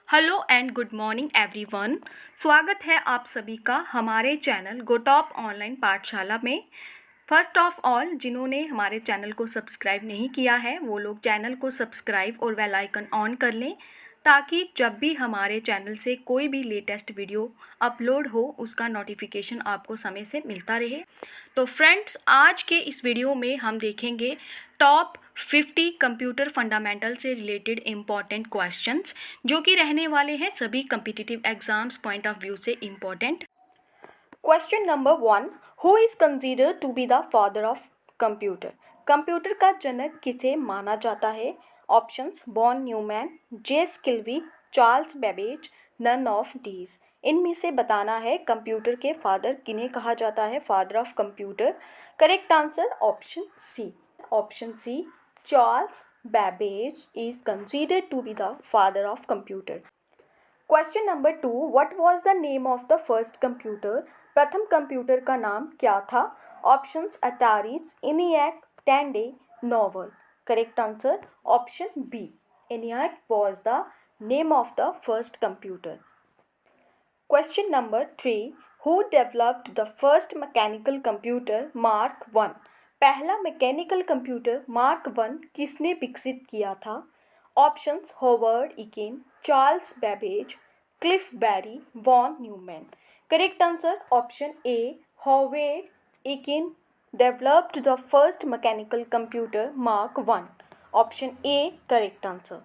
Hello and good morning everyone. स्वागत है आप सभी का हमारे चैनल गोटॉप ऑनलाइन पाठशाला में। फर्स्ट ऑफ ऑल, जिन्होंने हमारे चैनल को सब्सक्राइब नहीं किया है वो लोग चैनल को सब्सक्राइब और बेल आइकन ऑन कर लें, ताकि जब भी हमारे चैनल से कोई भी लेटेस्ट वीडियो अपलोड हो उसका नोटिफिकेशन आपको समय से मिलता रहे। तो फ्रेंड्स, आज के इस वीडियो में हम देखेंगे टॉप 50 कंप्यूटर फंडामेंटल से रिलेटेड इम्पॉर्टेंट क्वेश्चंस, जो कि रहने वाले हैं सभी competitive exams point of view से important. Question number 1, who is considered to be the father of computer? Computer का जनक किसे माना जाता है? Options: von Neumann, J S Kilby, Charles Babbage, none of these. इनमें से बताना है कंप्यूटर के फादर किन्हें कहा जाता है, father of computer. Correct answer option C. Option C, Charles Babbage is considered to be the father of computer. Question number 2, what was the name of the first computer? प्रथम computer का नाम क्या था? Options: Ataris, ENIAC, Tandy, Novell. Correct answer option B, ENIAC was the name of the first computer. Question number 3, who developed the first mechanical computer Mark 1? पहला mechanical computer mark 1 किसने विकसित किया था? Options: Howard Aiken, Charles Babbage, Cliff Berry, von Neumann. Correct answer option A, Howard Aiken developed the first mechanical computer Mark 1. Option A, correct answer.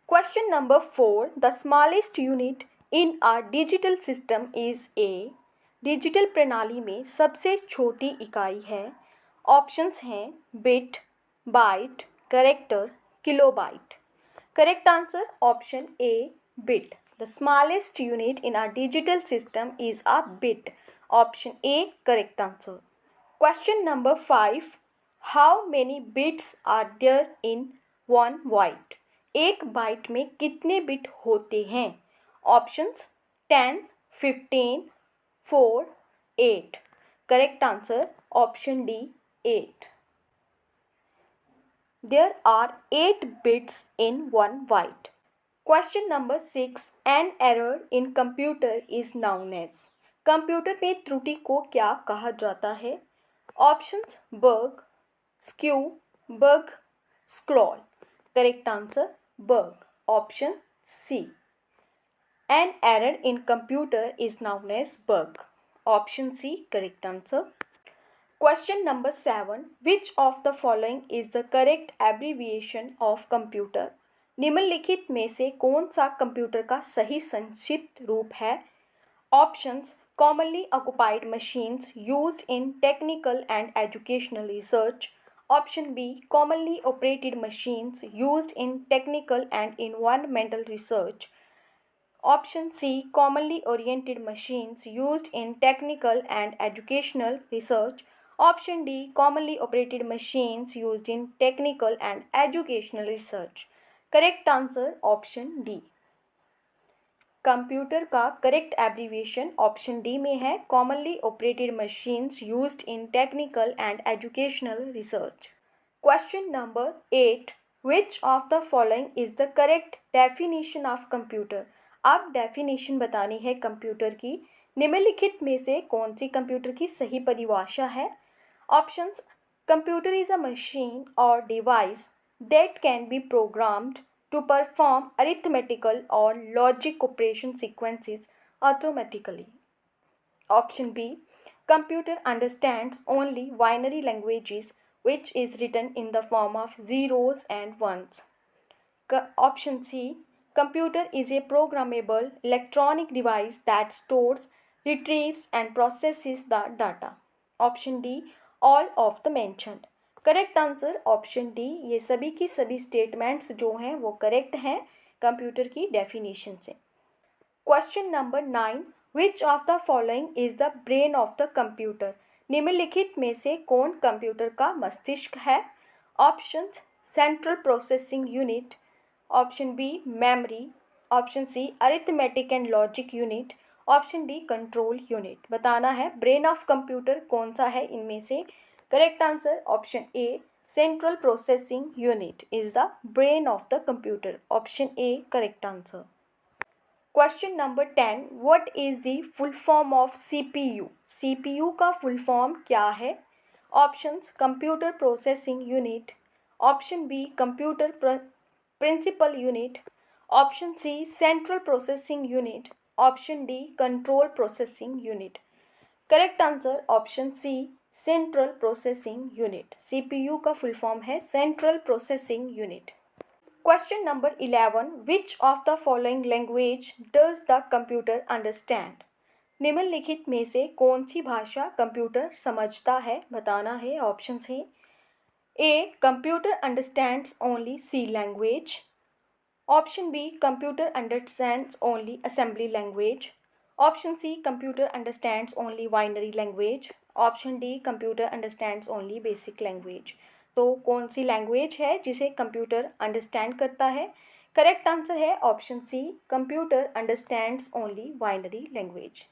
Question number 4, the smallest unit in a digital system is a. Digital प्रणाली में सबसे छोटी इकाई है। Options हैं bit, byte, character, kilobyte. Correct answer option A, bit. The smallest unit in a digital system is a bit. Option A, correct answer. Question number 5, how many bits are there in one byte? एक bite में कितने bit होते हैं? Options: 10, 15, 4, 8। Correct answer option D, 8। There are 8 bits in one byte. Question number 6, an error in computer is known as. Computer में त्रुटि को क्या कहा जाता है? Options: bug, skew, bug, scroll. Correct answer bug, option C. An error in computer is known as bug. Option C, correct answer. Question number 7, which of the following is the correct abbreviation of computer? निम्नलिखित में से कौन सा computer का सही संक्षिप्त रूप है? Options: commonly occupied machines used in technical and educational research. Option B, commonly operated machines used in technical and environmental research. Option C, commonly oriented machines used in technical and educational research. Option D, commonly operated machines used in technical and educational research. Correct answer option D. Computer का correct abbreviation option D में है, commonly operated machines used in technical and educational research. Question number 8, which of the following is the correct definition of computer? अब definition बतानी है computer की। निम्नलिखित में से कौन सी कंप्यूटर की सही परिभाषा है? Options: computer is a machine और device that can be programmed to perform arithmetical or logic operation sequences automatically. Option B, computer understands only binary languages which is written in the form of zeros and ones. Option C, computer is a programmable electronic device that stores, retrieves and processes the data. Option D, all of the mentioned. Correct answer option D. ये सभी की सभी statements जो हैं वो correct हैं computer की definition से। Question number 9, which of the following is the brain of the computer? निम्नलिखित में से कौन कंप्यूटर का मस्तिष्क है? Options: central processing unit. Option B, memory. Option C, arithmetic and logic unit. Option D, control unit. बताना है ब्रेन ऑफ कंप्यूटर कौन सा है इनमें से। Correct answer option A, central processing unit is the brain of the computer. Option A, correct answer. Question number 10, what is the full form of CPU? CPU का full form क्या है? Options computer processing unit, option B computer principal unit, option C central processing unit, option D control processing unit. Correct answer option C central processing unit. CPU का full form है central processing unit. Question number 11, which of the following language does the computer understand? निम्नलिखित में से कौन सी भाषा computer समझता है? बताना है। ऑप्शन है A computer understands only C language, option B computer understands only assembly language, option C computer understands only binary language, option D computer understands only basic language. तो कौन सी लैंग्वेज है जिसे कंप्यूटर अंडरस्टैंड करता है? Correct answer है option C computer understands only binary language.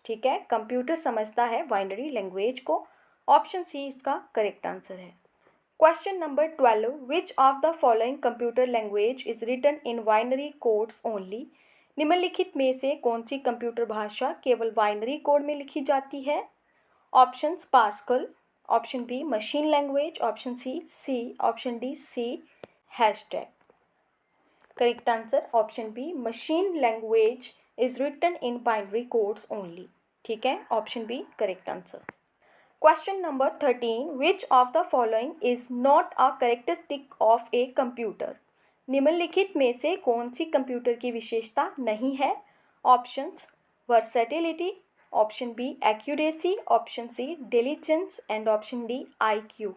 ठीक है, कंप्यूटर समझता है बाइनरी लैंग्वेज को। ऑप्शन सी इसका करेक्ट आंसर है। Question number 12, which of the following computer language is written in binary codes only? निम्नलिखित में से कौन सी कंप्यूटर भाषा केवल बाइनरी कोड में लिखी जाती है? Options Pascal, option B machine language, option C, option D C hashtag. Correct answer option B machine language is written in binary codes only. ठीक है, option B correct answer. Question number 13, which of the following is not a characteristic of a computer? निम्नलिखित में से कौन सी computer की विशेषता नहीं है? Options versatility, option B accuracy, option C diligence and option D IQ।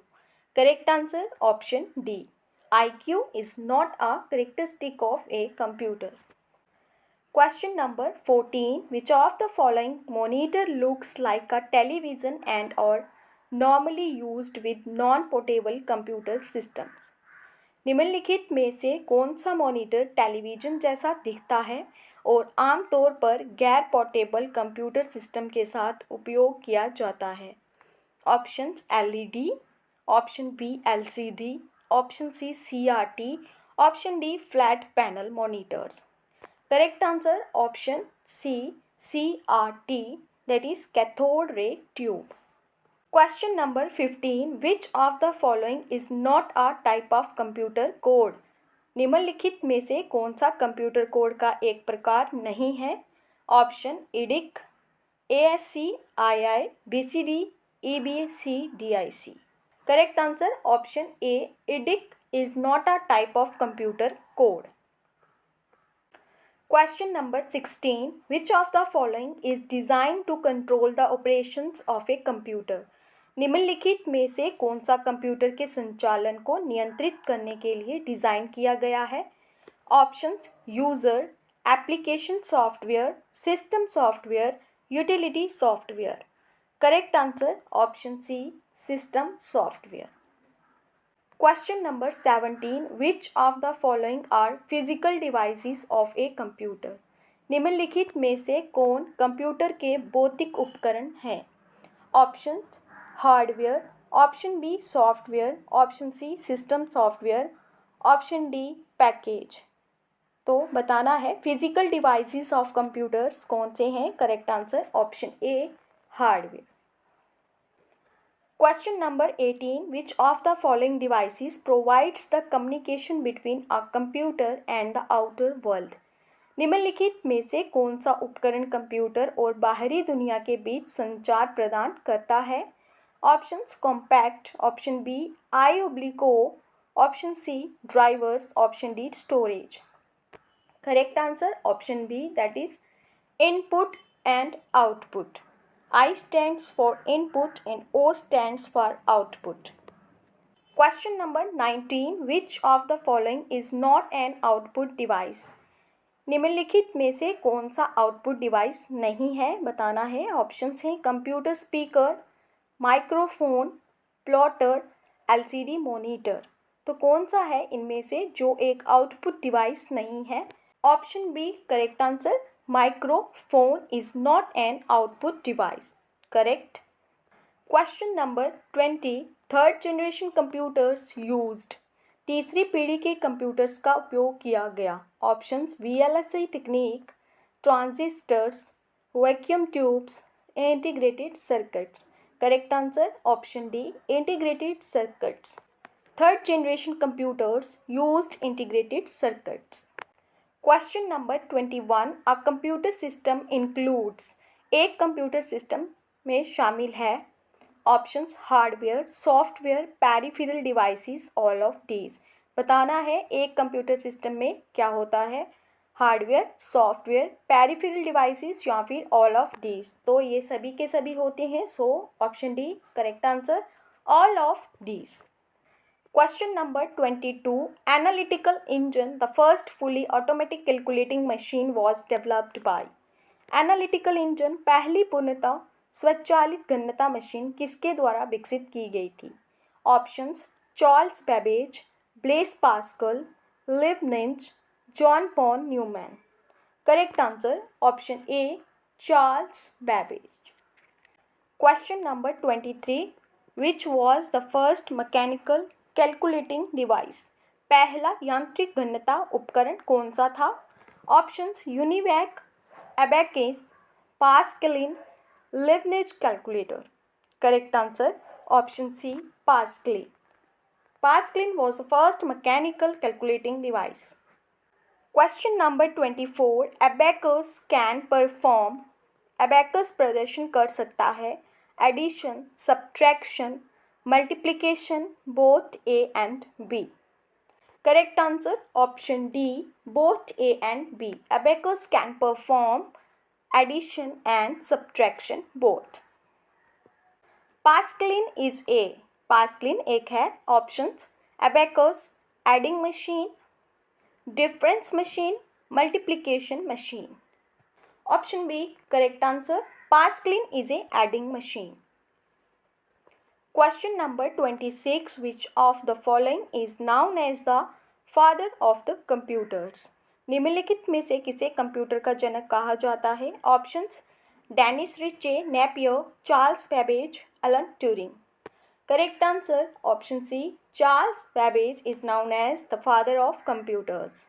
Correct answer option D IQ is not a characteristic of a computer. Question number 14, which of the following monitor looks like a television and or normally used with non-portable computer systems? निम्नलिखित में से कौन सा monitor television जैसा दिखता है और आमतौर पर गैर पोर्टेबल कंप्यूटर सिस्टम के साथ उपयोग किया जाता है? Options LED, option B LCD, option C CRT, option D flat panel monitors. Correct answer option C CRT, that is cathode ray tube. Question number 15, which of the following is not a type of computer code? निम्नलिखित में से कौन सा computer code का एक प्रकार नहीं है? Option EDIC, ASCII, BCD, EBC, DIC। Correct answer option A EDIC is not a type of computer code. Question number 16, which of the following is designed to control the operations of a computer? निम्नलिखित में से कौन सा computer के संचालन को नियंत्रित करने के लिए डिज़ाइन किया गया है? Options user, application software, system software, utility software. Correct answer option C system software. Question number 17, which of the following are physical devices of a computer? निम्नलिखित में से कौन कंप्यूटर के भौतिक उपकरण हैं? Options hardware, option B software, option C system software, option D package. तो बताना है फिजिकल डिवाइसेस ऑफ कंप्यूटर्स कौन से हैं? Correct answer option A hardware. Question number 18, which of the following devices provides the communication between a computer and the outer world? निम्नलिखित में से कौन सा उपकरण कंप्यूटर और बाहरी दुनिया के बीच संचार प्रदान करता है? Options compact, option B I/O, option C drivers, option D storage. Correct answer option B, that is input and output. I stands for input and O stands for output. Question number 19, which of the following is not an output device? निम्नलिखित में से कौन सा output device नहीं है? बताना है। Options हैं computer speaker, microphone, plotter, LCD monitor. तो कौन सा है इनमें से जो एक आउटपुट डिवाइस नहीं है? Option B correct answer microphone is not an output device. Correct. Question number 20, third generation computers used. तीसरी पीढ़ी के कंप्यूटर्स का उपयोग किया गया। Options VLSI technique, transistors, vacuum tubes, integrated circuits. Correct answer option D, integrated circuits. Third generation computers used integrated circuits. Question number 21. A computer system includes, एक computer system में शामिल है options hardware, software, peripheral devices, all of these. बताना है एक computer system में क्या होता है, हार्डवेयर, सॉफ्टवेयर, पेरिफेरल डिवाइसेस या फिर ऑल ऑफ दीज. तो ये सभी के सभी होते हैं. So option D correct answer, all of these. Question number 22. Analytical engine, the first fully automatic calculating machine was developed by. Analytical engine पहली पूर्णतः स्वचालित गणना मशीन किसके द्वारा विकसित की गई थी? Options Charles Babbage, Blaise Pascal, Leibniz, John Paul Newman. Correct answer option A Charles Babbage. Question number 23. Which was the first mechanical calculating device, पहला यांत्रिक गणना उपकरण कौन सा था? Options UNIVAC, abacus, Pascaline, Leibniz calculator. Correct answer option C Pascaline. Pascaline was the first mechanical calculating device. Question number 24. Abacus can perform, abacus प्रदर्शन कर सकता है addition, subtraction, multiplication, both A and B. Correct answer option D, both A and B. Abacus can perform addition and subtraction both. Pascaline is A. Pascaline एक है. Options abacus, adding machine, difference machine, multiplication machine. Option B correct answer, Pascaline is a adding machine. Question number 26. Which of the following is known as the father of the computers? निम्नलिखित में से किसे computer का जनक कहा जाता है? Options Dennis Ritchie, Napier, Charles Babbage, Alan Turing. Correct answer option C Charles Babbage is known as the father of computers.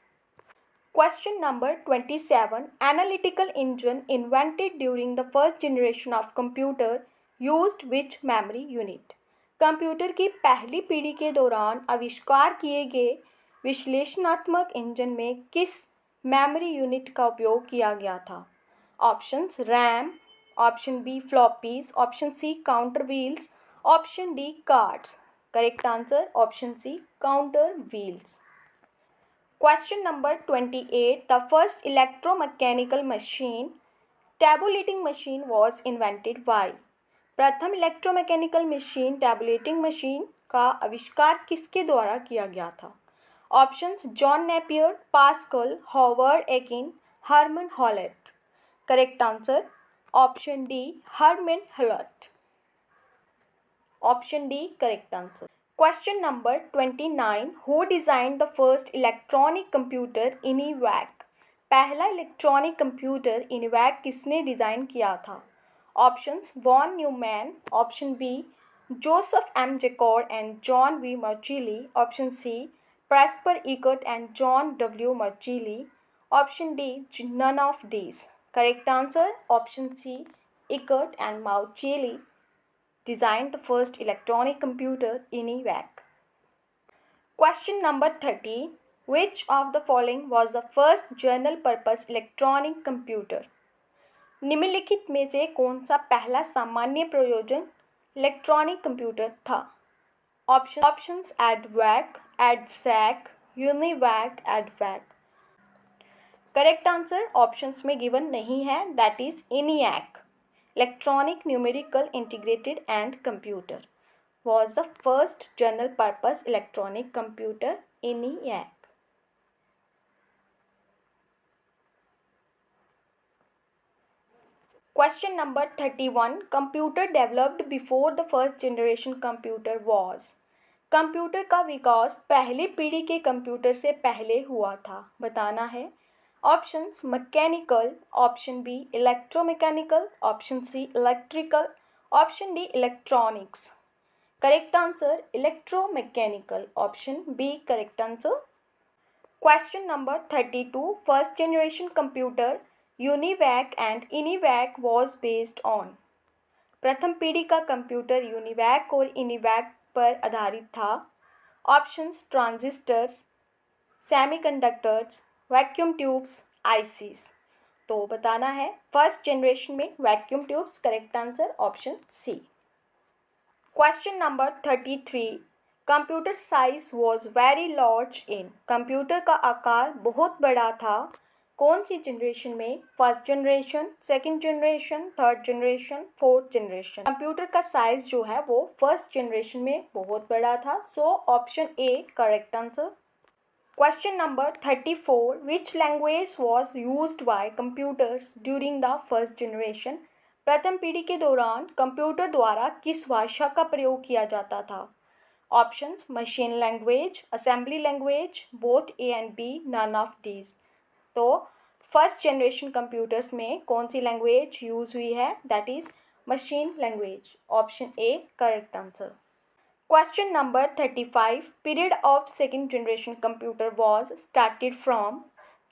Question number 27. Analytical engine invented during the first generation of computer used which memory unit? Computer की पहली पीढ़ी के दौरान आविष्कार किए गए विश्लेषणात्मक engine में किस मेमोरी यूनिट का उपयोग किया गया था? Options RAM, option B floppies, option C counter wheels, option D cards. Correct answer option C counter wheels. Question number 28. The first electromechanical machine tabulating machine was invented by. प्रथम electromechanical machine tabulating machine का आविष्कार किसके द्वारा किया गया था? Options John Napier, Pascal, Howard Aiken, Herman Hollerith. Correct answer option D Herman Hollerith. Option D correct answer. Question number 29. Who designed the first electronic computer ENIAC. पहला electronic computer इनिवैक किसने design किया था? Options von Neumann, option B Joseph M. Jacquard and John V. Marchilli, option C Presper Eckert and John W. Marchilli, option D none of these. Correct answer option C Eckert and Marchilli designed the first electronic computer ENIAC. Question number 30. Which of the following was the first general purpose electronic computer? निम्नलिखित में से कौन सा पहला सामान्य प्रयोजन electronic computer था? Options एडवैक, EDSAC, UNIVAC, एडवैक. Correct answer options में गिवन नहीं है, that is ENIAC. Electronic numerical integrated and computer was the first general purpose electronic computer ENIAC. Question number 31. Computer developed before the first generation computer was. Computer का विकास पहली पीढ़ी के computer से पहले हुआ था. बताना है. Options mechanical, option B electromechanical, option C electrical, option D electronics. Correct answer electromechanical, option B correct answer. Question number 32. First generation computer UNIVAC and ENIAC was based on. प्रथम पीढ़ी का कंप्यूटर यूनिवैक और इनिवैक पर आधारित था। Options transistors, semiconductors, vacuum tubes, ICs. तो बताना है फर्स्ट जनरेशन में vacuum tubes. Correct answer option C. Question number 33, computer size was very large in. Computer का आकार बहुत बड़ा था कौन सी जनरेशन में? First generation, second generation, third generation, fourth generation. Computer का साइज जो है वो फर्स्ट जनरेशन में बहुत बड़ा था, so option A correct answer. Question number 34, which language was used by computers during the first generation. प्रथम पीढ़ी के दौरान कंप्यूटर द्वारा किस भाषा का प्रयोग किया जाता था? Options machine language, assembly language, both A and B, none of these. तो फर्स्ट जनरेशन कंप्यूटर्स में कौन सी लैंग्वेज यूज हुई है? That is machine language. Option A correct answer. Question number 35, period of second generation computer was started from.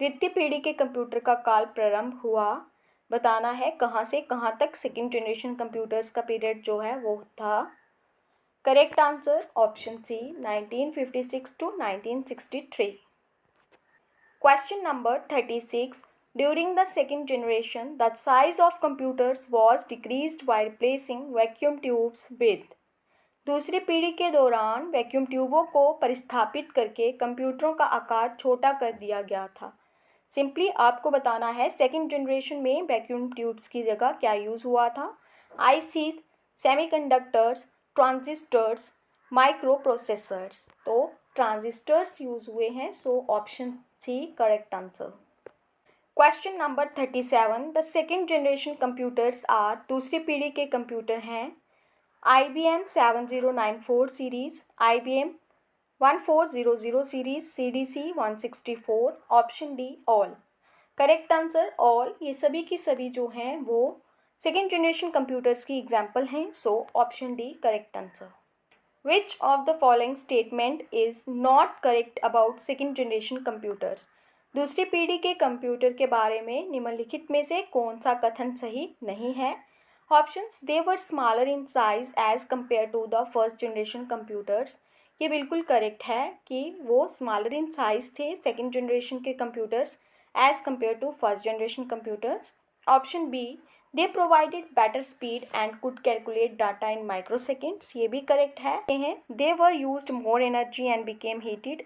द्वितीय पीढ़ी के computer का काल प्रारंभ हुआ। बताना है कहाँ से कहाँ तक सेकेंड जनरेशन कंप्यूटर्स का पीरियड जो है वो था। Correct answer option C 1956 to 1963। Question number 36, during the second generation, the size of computers was decreased by replacing vacuum tubes with। दूसरी पीढ़ी के दौरान वैक्यूम ट्यूबों को परिस्थापित करके कंप्यूटरों का आकार छोटा कर दिया गया था। सिंपली आपको बताना है सेकंड जनरेशन में वैक्यूम ट्यूब्स की जगह क्या यूज़ हुआ था? IC, semiconductors, transistors, microprocessors. तो ट्रांजिस्टर्स यूज़ हुए हैं, so option C correct answer. Question number 37, the second generation computers are. दूसरी पीढ़ी के कंप्यूटर हैं IBM 7094 series, IBM 1400 series, CDC 164। ऑप्शन D all. Correct answer all. ये सभी की सभी जो हैं वो सेकेंड जनरेशन कंप्यूटर्स की एग्जाम्पल हैं, so option D correct answer. Which of the following statement is not correct about second generation computers. दूसरी पीढ़ी के कंप्यूटर के बारे में निम्नलिखित में से कौन सा कथन सही नहीं है? Options, they were smaller in size as compare to the first generation computers. ये बिल्कुल करेक्ट है कि वो स्मॉलर इन साइज थे सेकेंड जनरेशन के computers as compare to first generation computers. Option B, they provided better speed and could calculate data in microseconds. ये भी करेक्ट है। They were used more energy and became heated.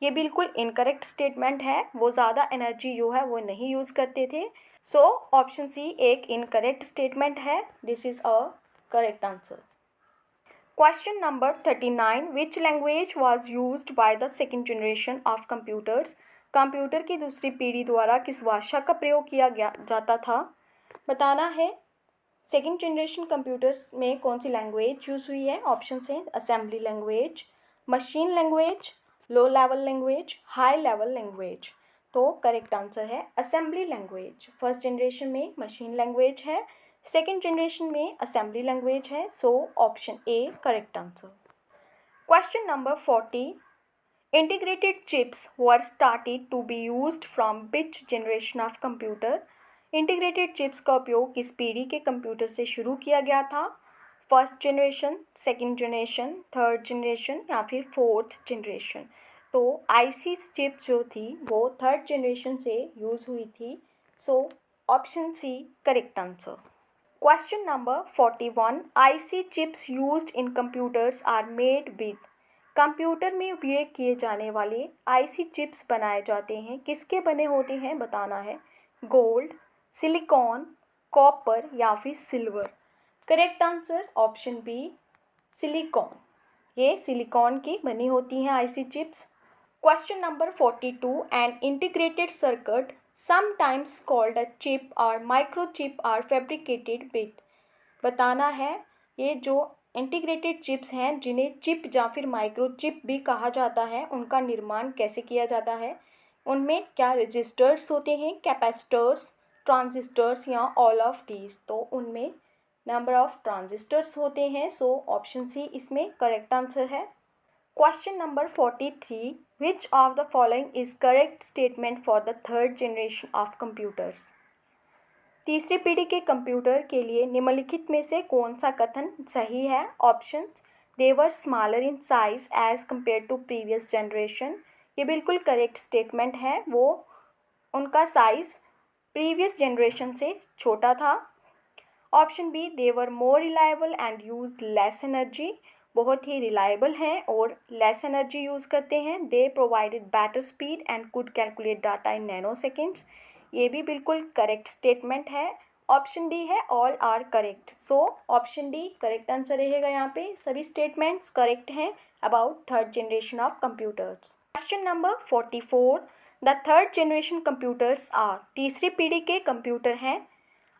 ये बिल्कुल incorrect statement है, वो ज़्यादा एनर्जी जो है वो नहीं यूज़ करते थे, सो ऑप्शन सी एक इनकरेक्ट स्टेटमेंट है। This is a correct answer. Question number 39, which language was used by the second generation of computers. Computer की दूसरी पीढ़ी द्वारा किस भाषा का प्रयोग किया जाता था? बताना है सेकेंड जनरेशन कंप्यूटर्स में कौन सी लैंग्वेज यूज़ हुई है। ऑप्शन है assembly language, machine language, low level language, high level language. तो करेक्ट आंसर है असेंबली लैंग्वेज। फर्स्ट जनरेशन में मशीन लैंग्वेज है, सेकेंड जनरेशन में असेंबली लैंग्वेज है, so option A correct answer. Question number 40, integrated chips were started to be used from which generation of computer. Integrated chips का उपयोग किस पीढ़ी के computer से शुरू किया गया था? First generation, second generation, third generation या फिर फोर्थ जनरेशन। तो आईसी चिप जो थी वो थर्ड जनरेशन से यूज़ हुई थी, so option C correct answer. Question number 41, IC chips used in computers are made with. Computer में उपयोग किए जाने वाले आईसी चिप्स बनाए जाते हैं, किसके बने होते हैं? बताना है गोल्ड, सिलिकॉन, कॉपर या फिर silver. Correct answer option B silicon. ये सिलिकॉन की बनी होती हैं IC chips. Question number 42, an integrated circuit sometimes called a chip or microchip are fabricated with. बताना है ये जो इंटीग्रेटेड चिप्स हैं जिन्हें चिप या फिर माइक्रोचिप भी कहा जाता है, उनका निर्माण कैसे किया जाता है? उनमें क्या रजिस्टर्स होते हैं, कैपेसिटर्स, ट्रांजिस्टर्स या ऑल ऑफ दीज? तो उनमें नंबर ऑफ ट्रांजिस्टर्स होते हैं, सो ऑप्शन सी इसमें करेक्ट आंसर है। Question number 43, which of the following is correct statement for the third generation of computers. तीसरी पीढ़ी के कंप्यूटर के लिए निम्नलिखित में से कौन सा कथन सही है? Options, they were smaller in size as compare to previous generation. ये बिल्कुल करेक्ट स्टेटमेंट है, वो उनका साइज प्रीवियस जनरेशन से छोटा था। Option B, they were more reliable and use less energy. बहुत ही रिलायबल हैं और लेस एनर्जी यूज़ करते हैं। They provided better speed and could calculate data in nanoseconds. ये भी बिल्कुल करेक्ट स्टेटमेंट है। ऑप्शन डी है, all are correct. So option D correct answer रहेगा यहाँ पे। सभी स्टेटमेंट्स करेक्ट हैं about third generation of computers. Question number 44, the third generation computers are. तीसरी पीढ़ी के कंप्यूटर हैं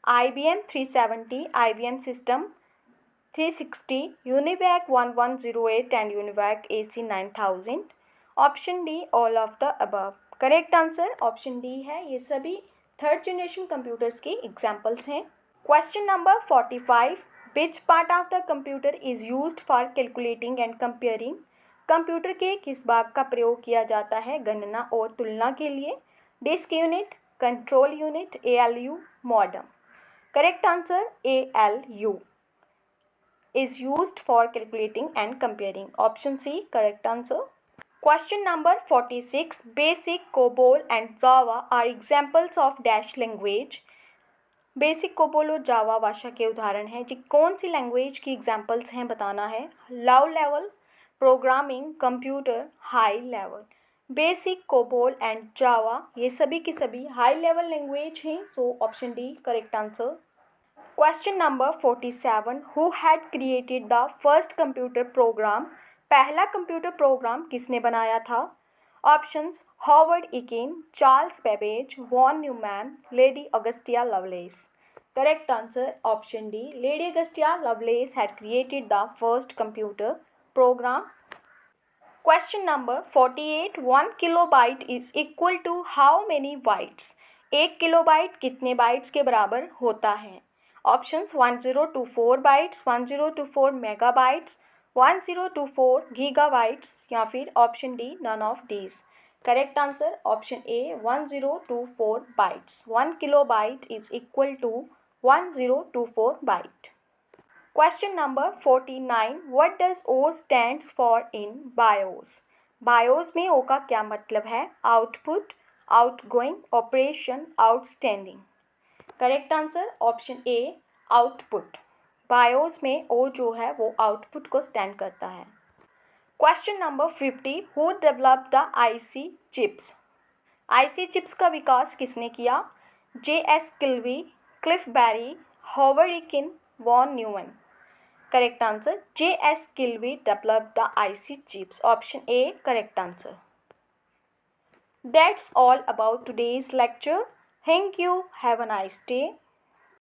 IBM 370, IBM system 360, UNIVAC 1108 and UNIVAC AC 9000। Option D, all of the above. Correct answer option D है। ये सभी third generation computers के examples हैं। Question number 45, which part of the computer is used for calculating and comparing. Computer के किस भाग का प्रयोग किया जाता है गणना और तुलना के लिए? Disk unit, control unit, ALU, modem. Correct answer ALU is used for calculating and comparing. Option C correct answer. Question number 46, Basic, COBOL and Java are examples of dash language. Basic COBOL और जावा भाषा के उदाहरण हैं। जी कौन सी language की examples हैं बताना है। Low level, programming, computer, high level. BASIC, COBOL and Java ये सभी की सभी हाई लेवल लैंग्वेज हैं। So option D correct answer. Question number 47, who had created the first computer program. पहला कंप्यूटर प्रोग्राम किसने बनाया था? Options, Howard Aiken, Charles Babbage, von Neumann, Lady Augusta Lovelace. Correct answer option D, Lady Augusta Lovelace had created the first computer program. Question number 48, 1 kilobyte is equal to how many bytes. 1 kilobyte कितने bytes के बराबर होता है? Options, 1024 bytes, 1024 megabytes, 1024 gigabytes या फिर option D none of these. Correct answer option A 1024 bytes. 1 kilobyte is equal to 1024 byte. Question number 49, what does O stands for in BIOS. BIOS में O का क्या मतलब है? Output, outgoing, operation, outstanding. Correct answer option A output. BIOS में O जो है वो output को स्टैंड करता है। Question number 50, who develop the IC chips. IC chips का विकास किसने किया? JS Kilby, Cliff Berry, Howard Aiken, von Neumann. Correct answer JS Kilby develop the IC chips. Option A correct answer. That's all about today's lecture. Thank you. Have a nice day.